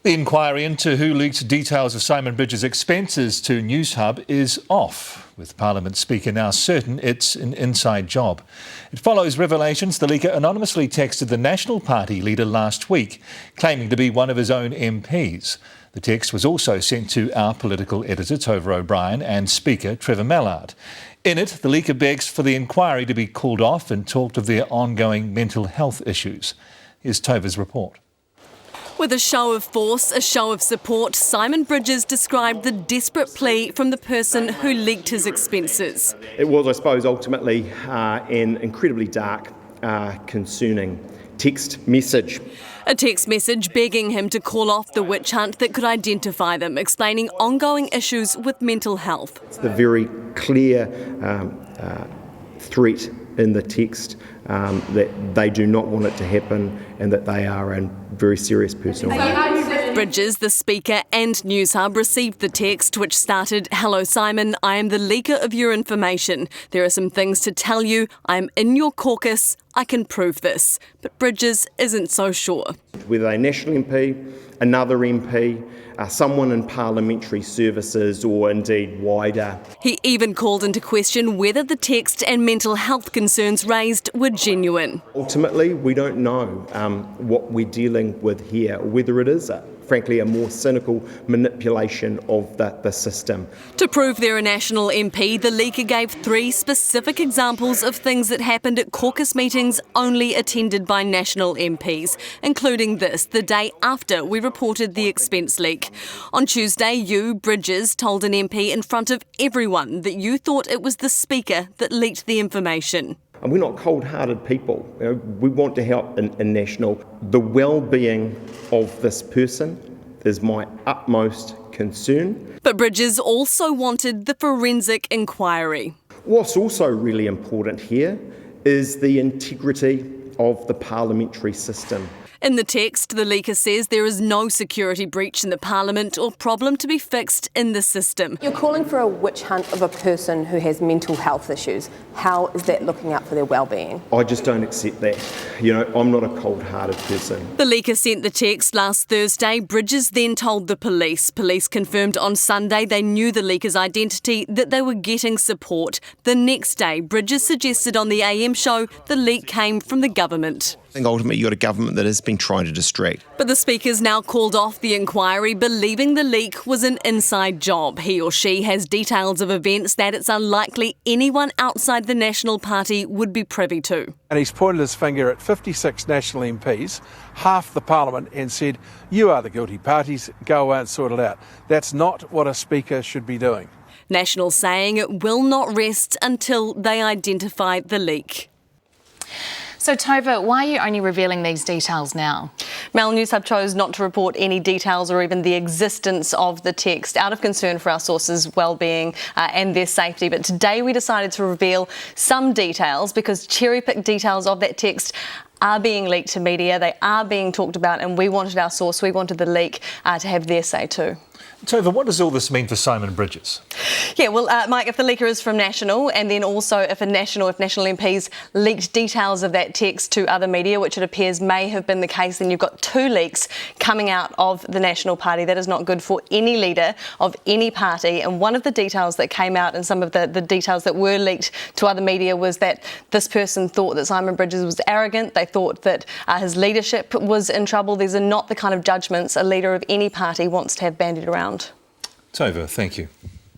The inquiry into who leaked details of Simon Bridges' expenses to Newshub is off, with Parliament Speaker now certain it's an inside job. It follows revelations the leaker anonymously texted the National Party leader last week, claiming to be one of his own MPs. The text was also sent to our political editor, Tova O'Brien, and Speaker Trevor Mallard. In it, the leaker begs for the inquiry to be called off and talked of their ongoing mental health issues. Here's Tova's report. With a show of force, a show of support, Simon Bridges described the desperate plea from the person who leaked his expenses. It was, I suppose, ultimately an incredibly dark, concerning text message. A text message begging him to call off the witch hunt that could identify them, explaining ongoing issues with mental health. It's the very clear threat in the text that they do not want it to happen and that they are in very serious personal danger. Bridges, the Speaker and Newshub received the text which started, "Hello Simon, I am the leaker of your information. There are some things to tell you. I am in your caucus. I can prove this." But Bridges isn't so sure. Whether a national MP, another MP, someone in parliamentary services or indeed wider. He even called into question whether the text and mental health concerns raised were genuine. Ultimately, we don't know what we're dealing with here, whether it is frankly a more cynical manipulation of the system. To prove they're a national MP, the leaker gave 3 specific examples of things that happened at caucus meetings only attended by national MPs, including this, the day after we reported the expense leak. On Tuesday, you, Bridges, told an MP in front of everyone that you thought it was the Speaker that leaked the information. And we're not cold-hearted people. We want to help in national. The well-being of this person is my utmost concern. But Bridges also wanted the forensic inquiry. What's also really important here is the integrity of the parliamentary system. In the text, the leaker says there is no security breach in the Parliament or problem to be fixed in the system. You're calling for a witch hunt of a person who has mental health issues. How is that looking out for their well-being? I just don't accept that. I'm not a cold-hearted person. The leaker sent the text last Thursday. Bridges then told the police. Police confirmed on Sunday they knew the leaker's identity, that they were getting support. The next day, Bridges suggested on the AM show the leak came from the government. I think ultimately you've got a government that has been trying to distract. But the Speaker's now called off the inquiry, believing the leak was an inside job. He or she has details of events that it's unlikely anyone outside the National Party would be privy to. And he's pointed his finger at 56 national MPs, half the Parliament, and said, "You are the guilty parties, go away and sort it out." That's not what a Speaker should be doing. National saying it will not rest until they identify the leak. So Tova, why are you only revealing these details now? Mel, Newshub chose not to report any details or even the existence of the text out of concern for our sources' well-being and their safety. But today we decided to reveal some details because cherry-picked details of that text are being leaked to media, they are being talked about, and we wanted our source, we wanted the leak to have their say too. Tova, what does all this mean for Simon Bridges? Yeah, well, Mike, if the leaker is from National, and then also if national MPs leaked details of that text to other media, which it appears may have been the case, then you've got 2 leaks coming out of the National Party. That is not good for any leader of any party. And one of the details that came out and some of the details that were leaked to other media was that this person thought that Simon Bridges was arrogant. They thought that his leadership was in trouble. These are not the kind of judgments a leader of any party wants to have bandied around. Tova, thank you.